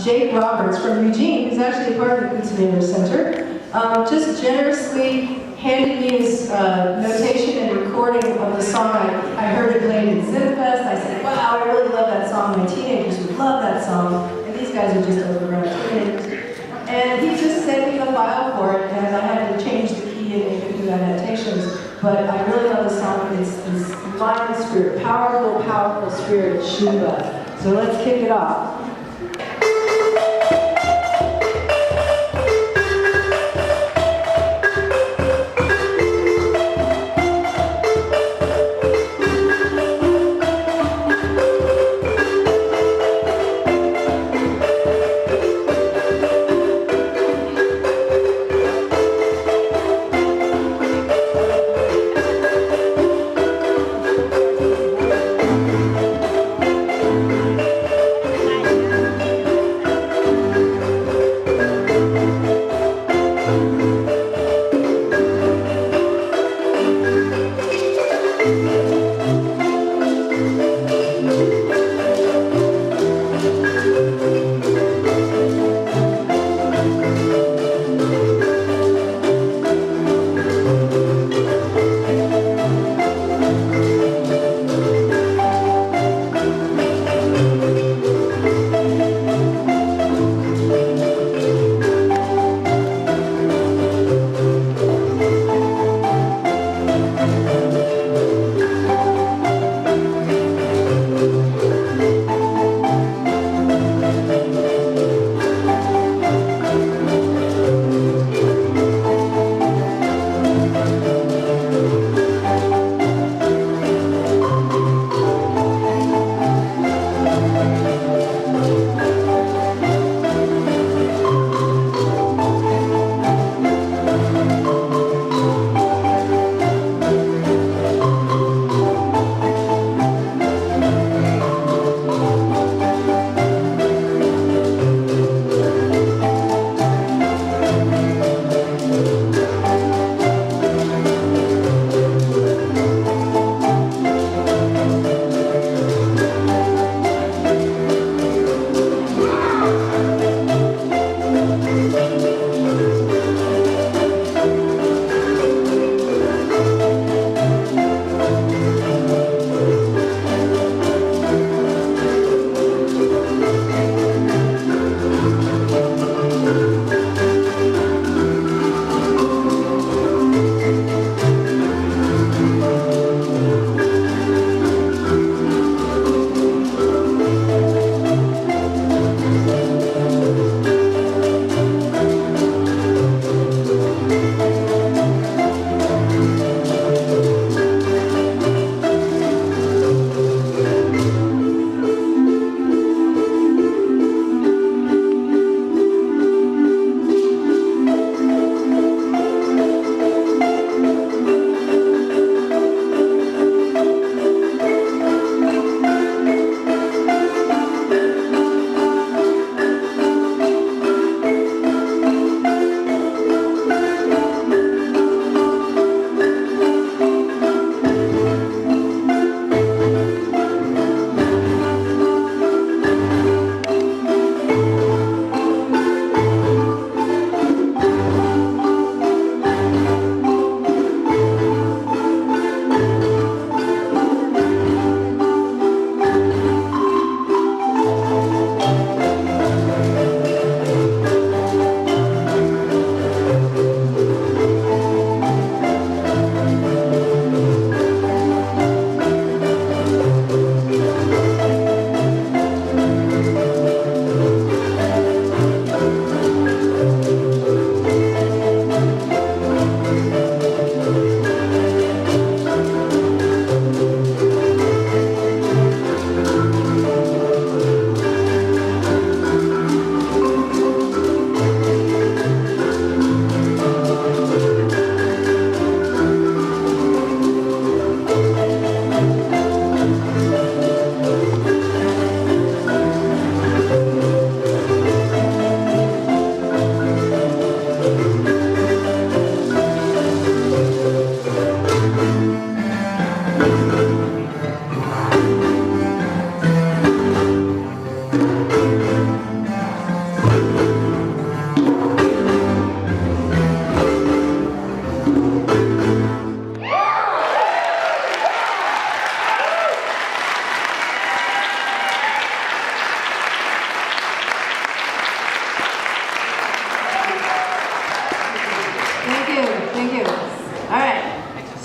Jake Roberts from Eugene, who's actually a part of the Pizza Center, just generously handed me his notation and recording of the song. I heard it played in Zinfest. I said, wow, I really love that song. My teenagers would love that song. And these guys are just overgrown teenagers. And he just sent me the file for it, and I had to change the key and make a few adaptations. But I really love the song. It's this lion spirit, powerful, powerful spirit of Shiva. So let's kick it off.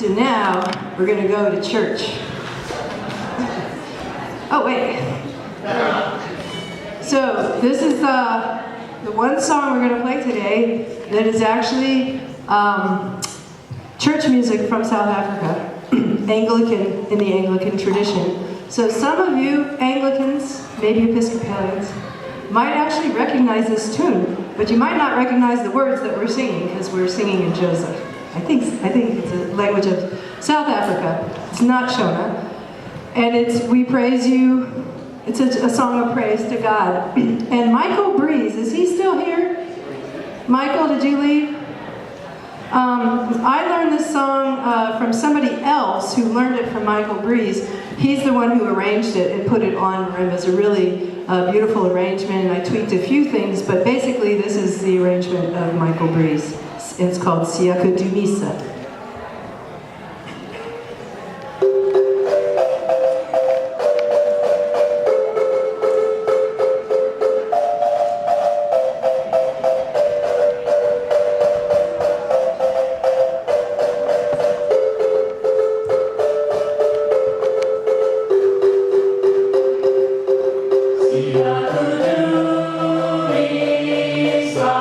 So now we're going to go to church. Oh, wait. So this is the one song we're going to play today that is actually church music from South Africa, Anglican, in the Anglican tradition. So some of you Anglicans, maybe Episcopalians, might actually recognize this tune, but you might not recognize the words that we're singing because we're singing in Joseph. I think it's a language of South Africa. It's not Shona. And it's We Praise You. It's a song of praise to God. And Michael Breeze, is he still here? Michael, did you leave? I learned this song from somebody else who learned it from Michael Breeze. He's the one who arranged it and put it on Marimba. It's a really beautiful arrangement, and I tweaked a few things, but basically this is the arrangement of Michael Breeze. It's called Siaka Dumisa. Siaka Dumisa,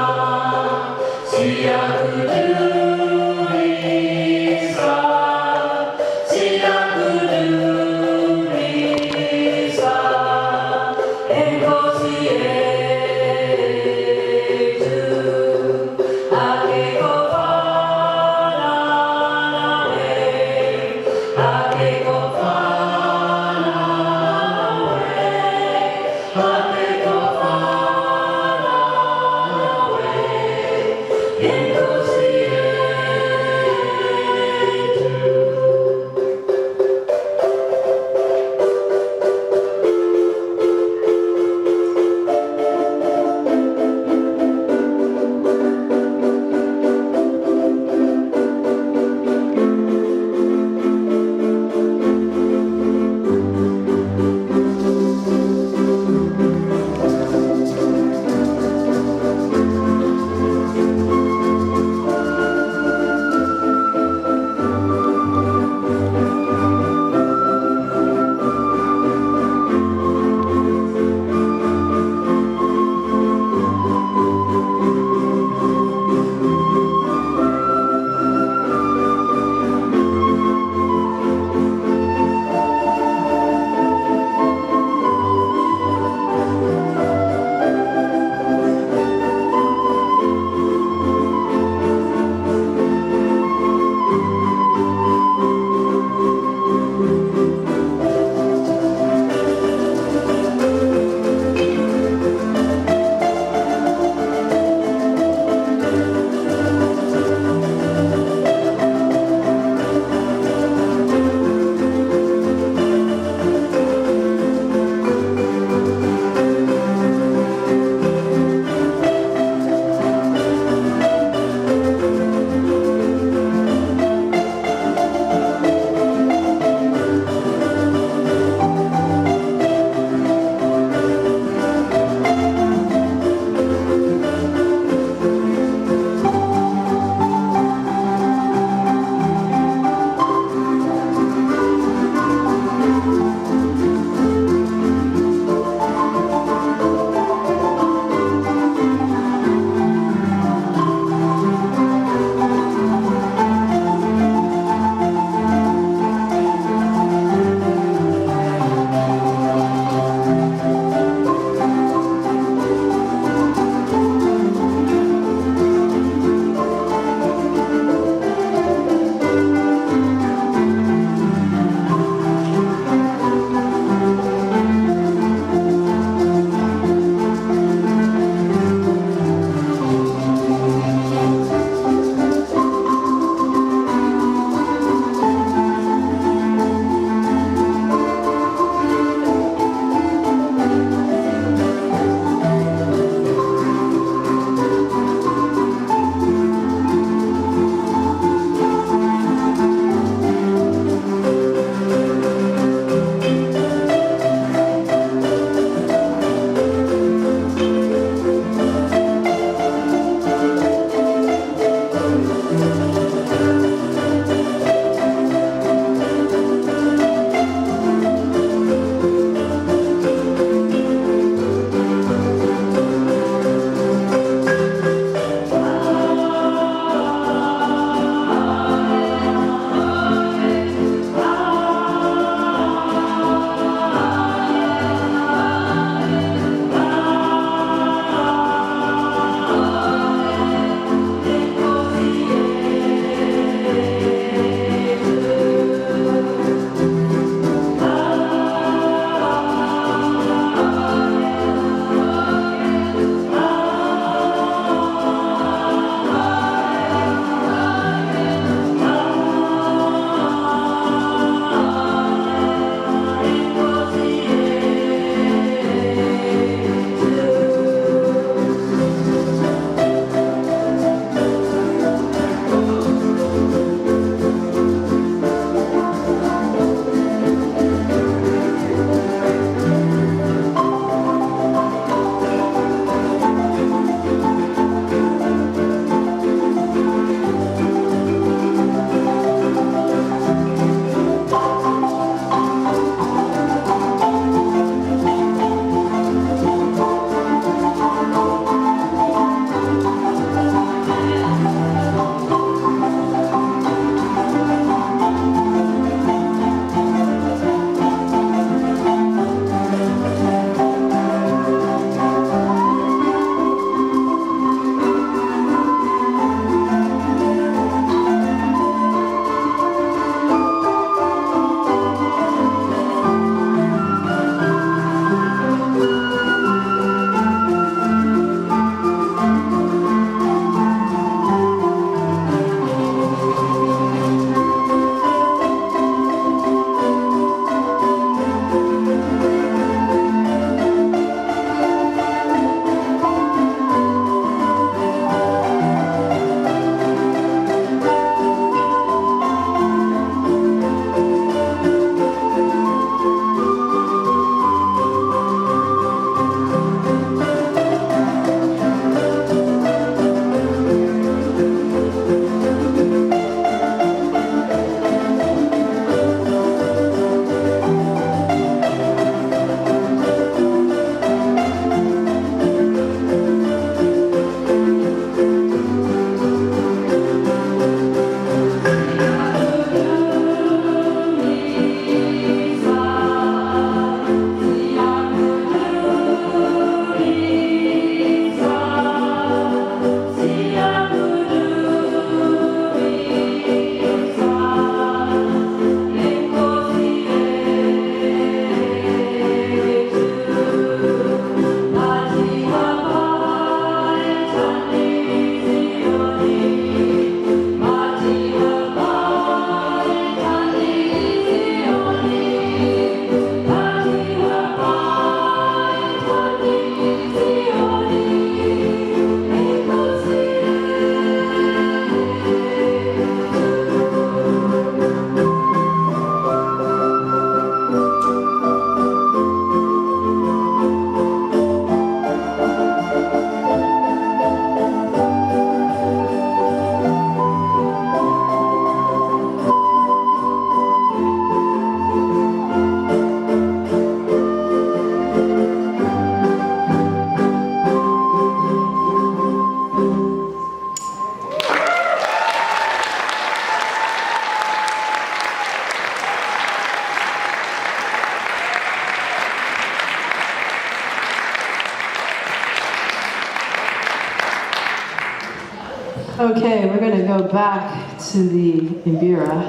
Okay, we're going to go back to the Imbira.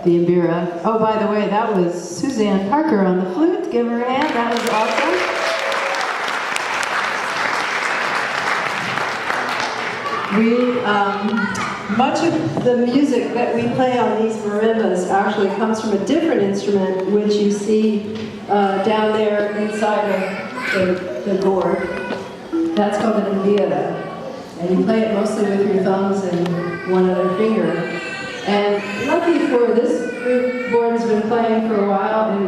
The Imbira. Oh, by the way, that was Suzanne Parker on the flute. Give her a hand. That was awesome. Much of the music that we play on these marimbas actually comes from a different instrument, which you see down there inside of the gourd. That's called an Imbira. And you play it mostly with your thumbs and one other finger. And lucky for this group, Gordon's been playing for a while, and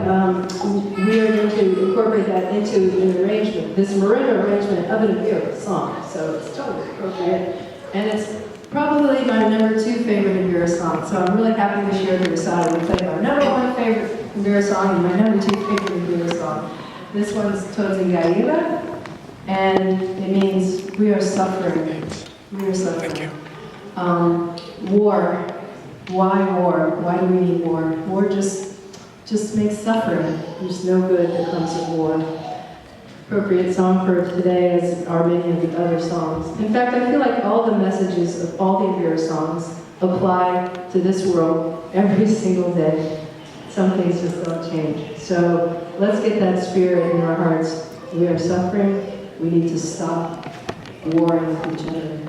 we are going to incorporate that into an arrangement, this marimba arrangement of an Imbira song. So it's totally appropriate. And it's probably my number 2 favorite Imbira song. So I'm really happy to share the recital. We played our number 1 favorite Imbira song and my number 2 favorite Imbira song. This one's Tozingaira. And it means we are suffering. We are suffering. War. Why war? Why do we need war? War just makes suffering. There's no good that comes of war. Appropriate song for today, as are many of the other songs. In fact, I feel like all the messages of all the Imbira songs apply to this world every single day. Some things just don't change. So let's get that spirit in our hearts. We are suffering. We need to stop warring with each other.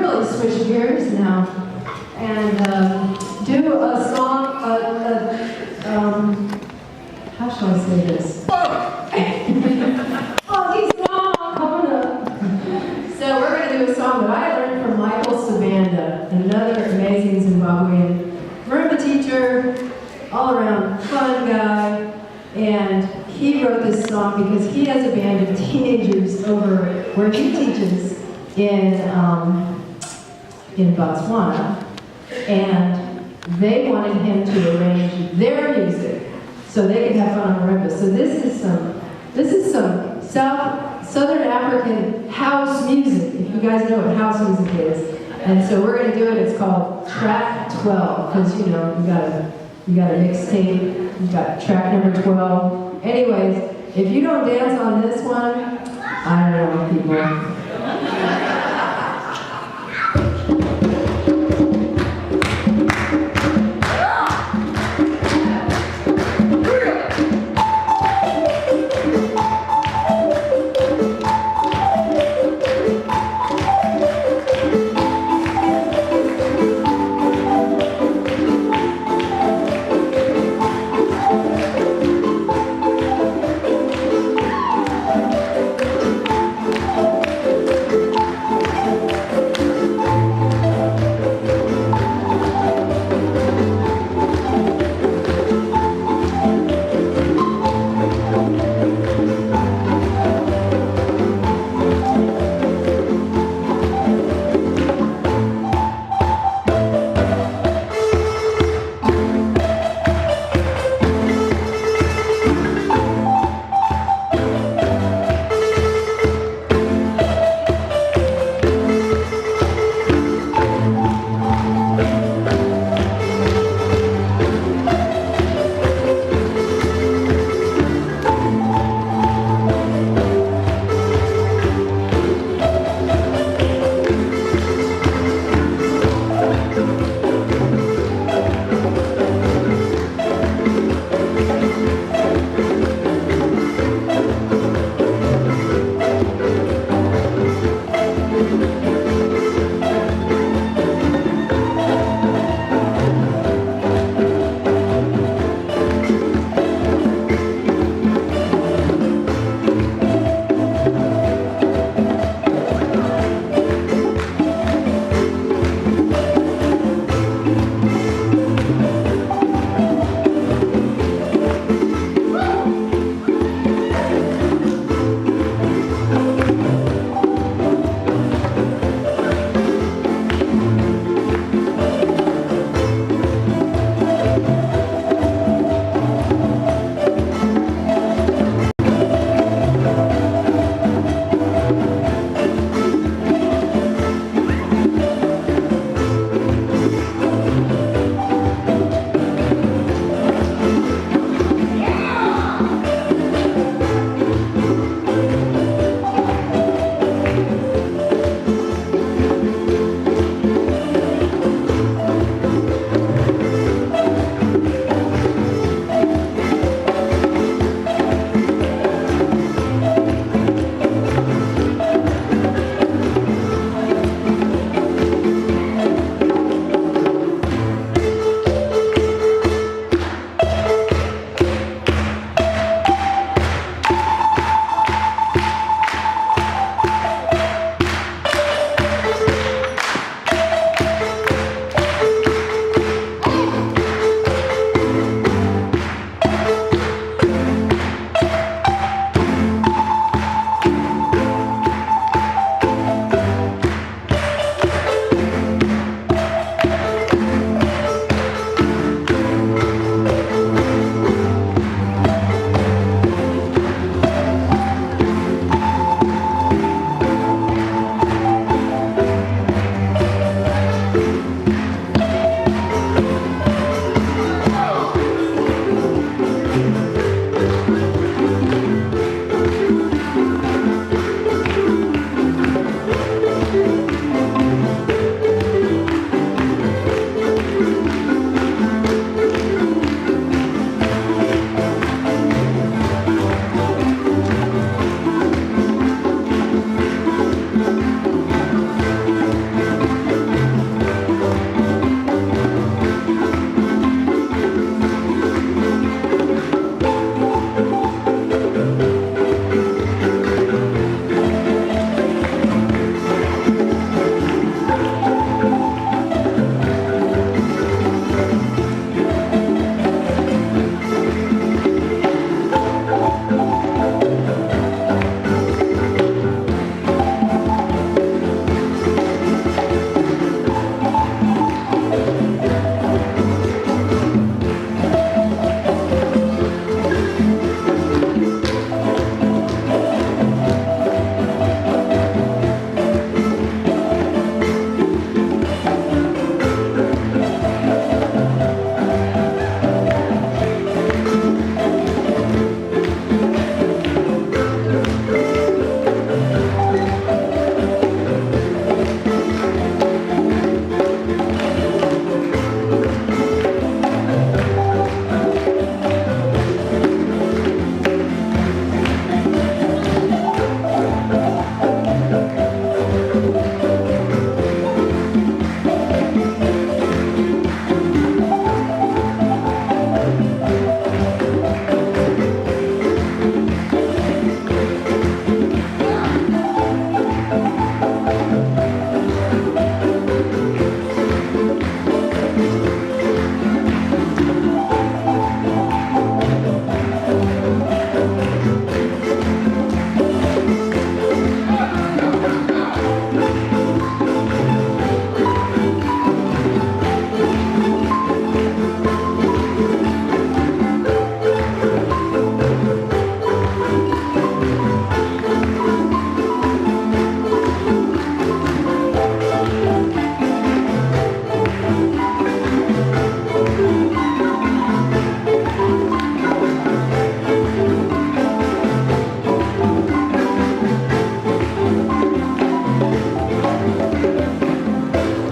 really switch gears now and do a song, how shall I say this? Funky song coming up. So we're going to do a song that I learned from Michael Sabanda, another amazing Zimbabwean Marimba teacher, all around fun guy, and he wrote this song because he has a band of teenagers over where he teaches in Botswana, and they wanted him to arrange their music so they could have fun on marimba. So this is some Southern African house music, if you guys know what house music is. And so we're going to do it. It's called Track 12, because you know you got a mixtape, you got track number 12. Anyways, if you don't dance on this one, I don't know, people.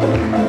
Thank you.